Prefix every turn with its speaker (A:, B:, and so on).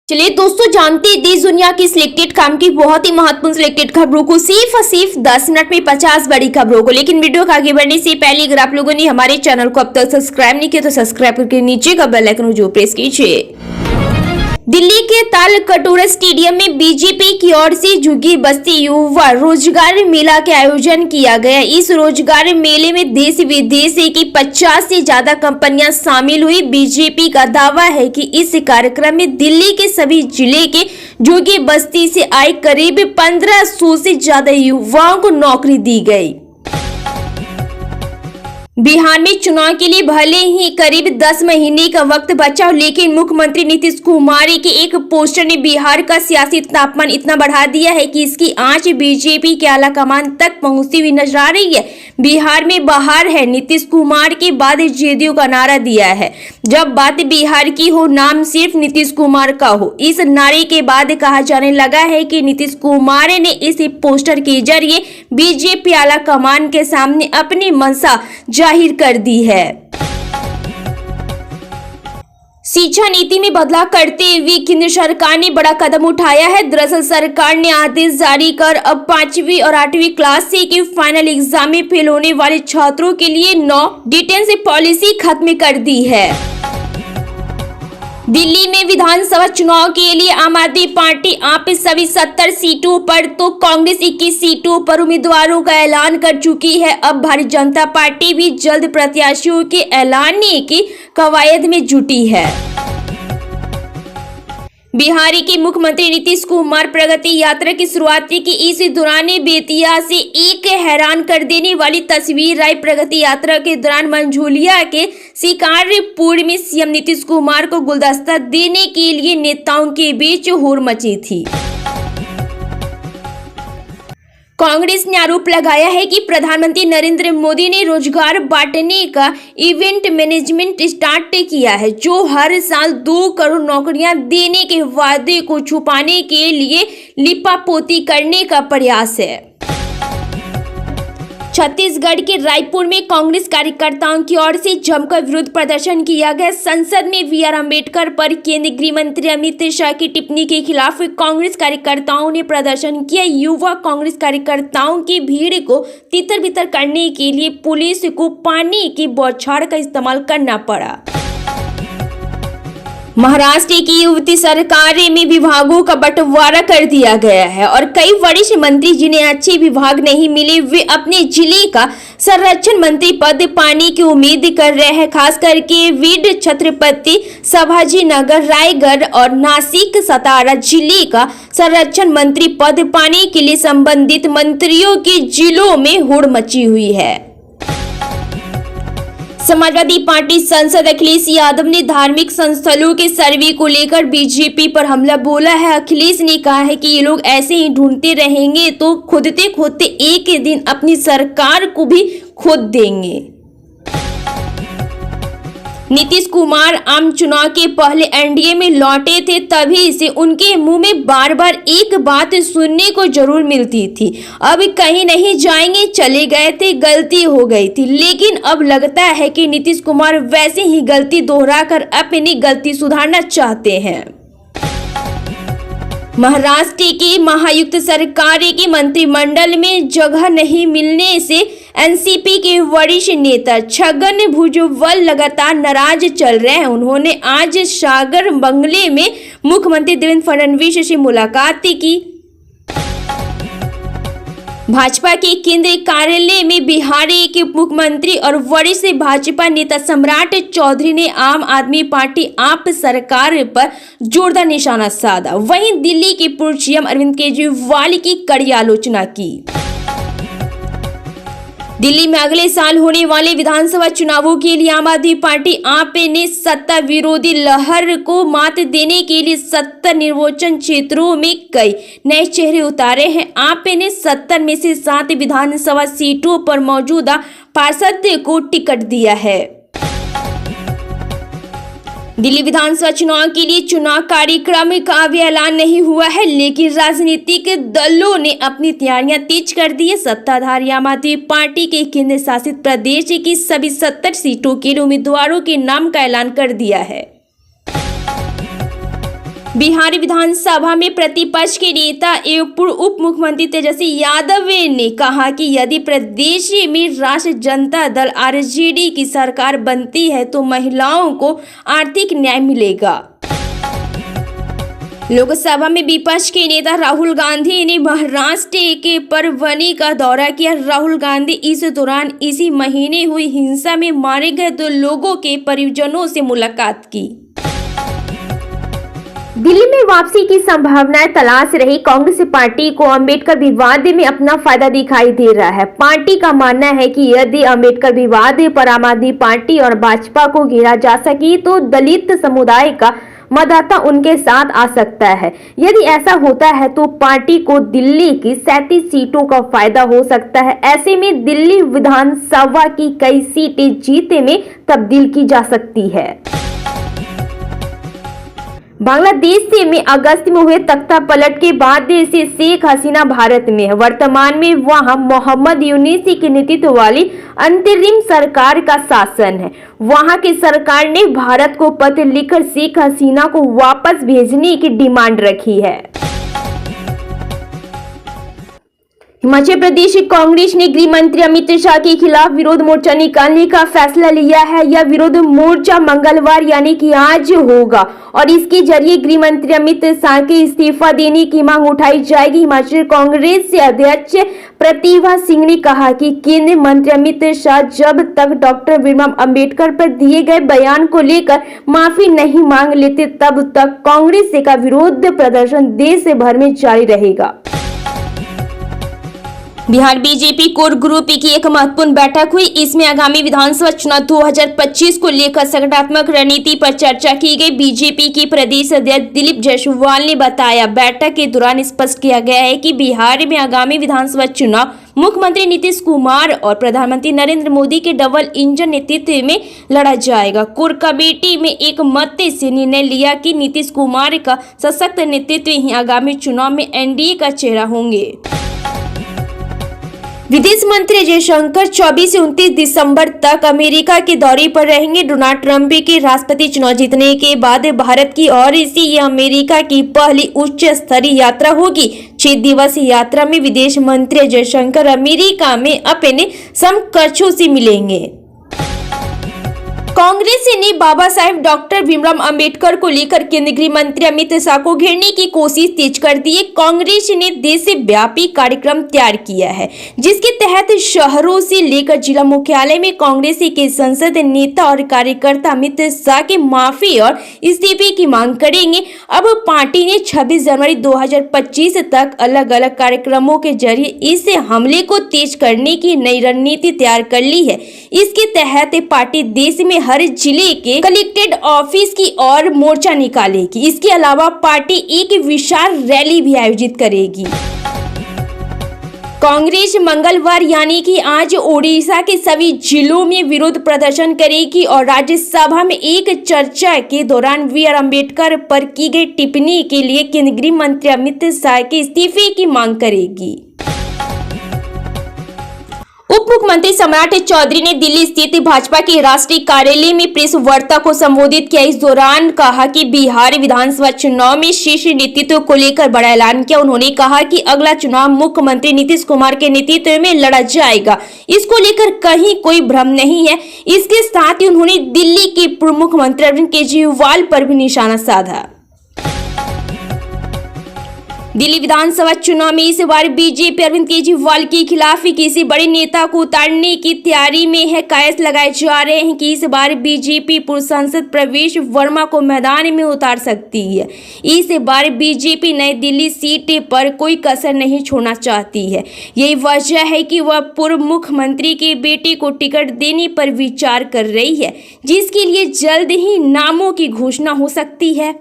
A: चलिए दोस्तों, जानते हैं देश दुनिया की सिलेक्टेड काम की बहुत ही महत्वपूर्ण सिलेक्टेड खबरों को सिर्फ 10 मिनट में 50 बड़ी खबरों को। लेकिन वीडियो को आगे बढ़ने से पहले अगर आप लोगों ने हमारे चैनल को अब तक सब्सक्राइब नहीं किया तो सब्सक्राइब करके नीचे का बेल आइकन जो प्रेस कीजिए। दिल्ली के ताल कटोरा स्टेडियम में बीजेपी की ओर से झुग्गी बस्ती युवा रोजगार मेला के आयोजन किया गया। इस रोजगार मेले में देश विदेश की 50 से ज्यादा कंपनियां शामिल हुई। बीजेपी का दावा है कि इस कार्यक्रम में दिल्ली के सभी जिले के झुग्गी बस्ती से आए करीब 1500 से ज्यादा युवाओं को नौकरी दी गई। बिहार में चुनाव के लिए भले ही करीब 10 महीने का वक्त बचा, लेकिन मुख्यमंत्री नीतीश कुमार के एक पोस्टर ने बिहार का सियासी तापमान इतना बढ़ा दिया है कि इसकी आंच बीजेपी के आला कमान तक पहुंचती हुई नजर आ रही है। बिहार में बहार है, नीतीश कुमार के बाद जेडीयू का नारा दिया है। जब बात बिहार की हो, नाम सिर्फ नीतीश कुमार का हो। इस नारे के बाद कहा जाने लगा है कि नीतीश कुमार ने इस पोस्टर के जरिए बीजेपी आला कमान के सामने अपनी मंशा जाहिर कर दी है। शिक्षा नीति में बदलाव करते हुए केंद्र सरकार ने बड़ा कदम उठाया है। दरअसल सरकार ने आदेश जारी कर अब 5वीं और 8वीं क्लास से के फाइनल एग्जाम में फेल होने वाले छात्रों के लिए नो डिटेंशन पॉलिसी खत्म कर दी है। दिल्ली में विधानसभा चुनाव के लिए आम आदमी पार्टी आप सभी 70 सीटों पर तो कांग्रेस 21 सीटों पर उम्मीदवारों का ऐलान कर चुकी है। अब भारतीय जनता पार्टी भी जल्द प्रत्याशियों के ऐलान की कवायद में जुटी है। बिहार के मुख्यमंत्री नीतीश कुमार प्रगति यात्रा की शुरुआत की इस दौरान बेतिया से एक हैरान कर देने वाली तस्वीर आई। प्रगति यात्रा के दौरान मंझोलिया के शिकारपुर में सीएम नीतीश कुमार को गुलदस्ता देने के लिए नेताओं के बीच होड़ मची थी। कांग्रेस ने आरोप लगाया है कि प्रधानमंत्री नरेंद्र मोदी ने रोजगार बांटने का इवेंट मैनेजमेंट स्टार्ट किया है, जो हर साल 2 करोड़ नौकरियां देने के वादे को छुपाने के लिए लिपापोती करने का प्रयास है। छत्तीसगढ़ के रायपुर में कांग्रेस कार्यकर्ताओं की ओर से जमकर विरोध प्रदर्शन किया गया। संसद में बीआर अम्बेडकर पर केंद्रीय गृह मंत्री अमित शाह की टिप्पणी के खिलाफ कांग्रेस कार्यकर्ताओं ने प्रदर्शन किया। युवा कांग्रेस कार्यकर्ताओं की भीड़ को तितर बितर करने के लिए पुलिस को पानी की बौछार का इस्तेमाल करना पड़ा। महाराष्ट्र की युवती सरकार में विभागों का बंटवारा कर दिया गया है और कई वरिष्ठ मंत्री जिन्हें अच्छे विभाग नहीं मिले, वे अपने जिले का संरक्षण मंत्री पद पाने की उम्मीद कर रहे हैं। खास करके वीड, छत्रपति संभाजीनगर, रायगढ़ और नासिक सतारा जिले का संरक्षण मंत्री पद पाने के लिए संबंधित मंत्रियों के जिलों में होड़ मची हुई है। समाजवादी पार्टी सांसद अखिलेश यादव ने धार्मिक संस्थलों के सर्वे को लेकर बीजेपी पर हमला बोला है। अखिलेश ने कहा है कि ये लोग ऐसे ही ढूंढते रहेंगे तो खोदते खोदते एक दिन अपनी सरकार को भी खोद देंगे। नीतीश कुमार आम चुनाव के पहले एनडीए में लौटे थे, तभी से उनके मुंह में बार बार एक बात सुनने को जरूर मिलती थी, अब कहीं नहीं जाएंगे, चले गए थे, गलती हो गई थी। लेकिन अब लगता है कि नीतीश कुमार वैसे ही गलती दोहराकर अपनी गलती सुधारना चाहते हैं। महाराष्ट्र की महायुक्त सरकार के मंत्रिमंडल में जगह नहीं मिलने से एनसीपी के वरिष्ठ नेता छगन भुजबल लगातार नाराज चल रहे हैं। उन्होंने आज सागर बंगले में मुख्यमंत्री देवेंद्र फडणवीस से मुलाकात की। भाजपा के केंद्रीय कार्यालय में बिहार के मुख्यमंत्री और वरिष्ठ भाजपा नेता सम्राट चौधरी ने आम आदमी पार्टी आप सरकार पर जोरदार निशाना साधा। वहीं दिल्ली के पूर्व सीएम अरविंद केजरीवाल की कड़ी आलोचना की। दिल्ली में अगले साल होने वाले विधानसभा चुनावों के लिए आम आदमी पार्टी आप ने सत्ता विरोधी लहर को मात देने के लिए 70 निर्वाचन क्षेत्रों में कई नए चेहरे उतारे हैं। आप ने 70 में से 7 विधानसभा सीटों पर मौजूदा पार्षद को टिकट दिया है। दिल्ली विधानसभा चुनाव के लिए चुनाव कार्यक्रम का अभी ऐलान नहीं हुआ है, लेकिन राजनीतिक दलों ने अपनी तैयारियां तेज कर दी है। सत्ताधारी आम आदमी पार्टी के केंद्र शासित प्रदेश की सभी 70 सीटों के लिए उम्मीदवारों के नाम का ऐलान कर दिया है। बिहार विधानसभा में प्रतिपक्ष के नेता एवं पूर्व उप मुख्यमंत्री तेजस्वी यादव ने कहा कि यदि प्रदेश में राष्ट्रीय जनता दल आरजेडी की सरकार बनती है तो महिलाओं को आर्थिक न्याय मिलेगा। लोकसभा में विपक्ष के नेता राहुल गांधी ने महाराष्ट्र के परभनी का दौरा किया। राहुल गांधी इस दौरान इसी महीने हुई हिंसा में मारे गए 2 लोगों के परिजनों से मुलाकात की। दिल्ली में वापसी की संभावनाएं तलाश रही कांग्रेस पार्टी को अंबेडकर विवाद में अपना फायदा दिखाई दे रहा है। पार्टी का मानना है कि यदि अंबेडकर विवाद पर आम आदमी पार्टी और भाजपा को घेरा जा सके तो दलित समुदाय का मतदाता उनके साथ आ सकता है। यदि ऐसा होता है तो पार्टी को दिल्ली की 37 सीटों का फायदा हो सकता है। ऐसे में दिल्ली विधानसभा की कई सीटें जीतने में तब्दील की जा सकती है। बांग्लादेश से में अगस्त में हुए तख्ता पलट के बाद से शेख हसीना भारत में है। वर्तमान में वहां मोहम्मद यूनुस के नेतृत्व वाली अंतरिम सरकार का शासन है। वहां की सरकार ने भारत को पत्र लिखकर शेख हसीना को वापस भेजने की डिमांड रखी है। हिमाचल प्रदेश कांग्रेस ने गृह मंत्री अमित शाह के खिलाफ विरोध मोर्चा निकालने का फैसला लिया है। यह विरोध मोर्चा मंगलवार यानी कि आज होगा और इसके जरिए गृह मंत्री अमित शाह के इस्तीफा देने की मांग उठाई जाएगी। हिमाचल कांग्रेस से अध्यक्ष प्रतिभा सिंह ने कहा कि केंद्रीय मंत्री अमित शाह जब तक डॉक्टर भीमराव अंबेडकर पर दिए गए बयान को लेकर माफी नहीं मांग लेते तब तक कांग्रेस का विरोध प्रदर्शन देश भर में जारी रहेगा। बिहार बीजेपी कोर ग्रुप की एक महत्वपूर्ण बैठक हुई। इसमें आगामी विधानसभा चुनाव 2025 को लेकर संगठनात्मक रणनीति पर चर्चा की गई। बीजेपी की प्रदेश अध्यक्ष दिलीप जायसवाल ने बताया, बैठक के दौरान स्पष्ट किया गया है कि बिहार में आगामी विधानसभा चुनाव मुख्यमंत्री नीतीश कुमार और प्रधानमंत्री नरेंद्र मोदी के डबल इंजन नेतृत्व में लड़ा जाएगा। कोर कमेटी में एक मत से निर्णय लिया कि नीतीश कुमार का सशक्त नेतृत्व ही आगामी चुनाव में एनडीए का चेहरा होंगे। विदेश मंत्री जयशंकर 24 से 29 दिसंबर तक अमेरिका के दौरे पर रहेंगे। डोनाल्ड ट्रंप के राष्ट्रपति चुनाव जीतने के बाद भारत की ओर से यह अमेरिका की पहली उच्च स्तरीय यात्रा होगी। 6 दिवसीय यात्रा में विदेश मंत्री जयशंकर अमेरिका में अपने समकक्षों से मिलेंगे। कांग्रेस ने बाबा साहेब डॉक्टर भीमराव अंबेडकर को लेकर केंद्रीय गृह मंत्री अमित शाह को घेरने की कोशिश तेज कर दी है। कांग्रेस ने देशव्यापी कार्यक्रम तैयार किया है जिसके तहत शहरों से लेकर जिला मुख्यालय में कांग्रेस के संसद नेता और कार्यकर्ता अमित शाह के माफी और इस्तीफे की मांग करेंगे। अब पार्टी ने 26 जनवरी 2025 तक अलग अलग कार्यक्रमों के जरिए इस हमले को तेज करने की नई रणनीति तैयार कर ली है। इसके तहत पार्टी देश में हर जिले के कलेक्टेड ऑफिस की ओर मोर्चा निकालेगी। इसके अलावा पार्टी एक विशाल रैली भी आयोजित करेगी। कांग्रेस मंगलवार यानी कि आज ओडिशा के सभी जिलों में विरोध प्रदर्शन करेगी और राज्यसभा में एक चर्चा के दौरान बी.आर. अम्बेडकर पर की गई टिप्पणी के लिए केंद्रीय गृह मंत्री अमित शाह के इस्तीफे की मांग करेगी। उप मुख्यमंत्री सम्राट चौधरी ने दिल्ली स्थित भाजपा के राष्ट्रीय कार्यालय में प्रेस वार्ता को संबोधित किया। इस दौरान कहा कि बिहार विधानसभा चुनाव में शीर्ष नेतृत्व को लेकर बड़ा ऐलान किया। उन्होंने कहा कि अगला चुनाव मुख्यमंत्री नीतीश कुमार के नेतृत्व में लड़ा जाएगा, इसको लेकर कहीं कोई भ्रम नहीं है। इसके साथ ही उन्होंने दिल्ली के पूर्व मुख्यमंत्री अरविंद केजरीवाल पर भी निशाना साधा। दिल्ली विधानसभा चुनाव में इस बार बीजेपी अरविंद केजरीवाल के खिलाफ किसी बड़े नेता को उतारने की तैयारी में है। कयास लगाए जा रहे हैं कि इस बार बीजेपी पूर्व सांसद प्रवेश वर्मा को मैदान में उतार सकती है। इस बार बीजेपी नई दिल्ली सीट पर कोई कसर नहीं छोड़ना चाहती है। यही वजह है कि वह पूर्व मुख्यमंत्री के बेटे को टिकट देने पर विचार कर रही है, जिसके लिए जल्द ही नामों की घोषणा हो सकती है।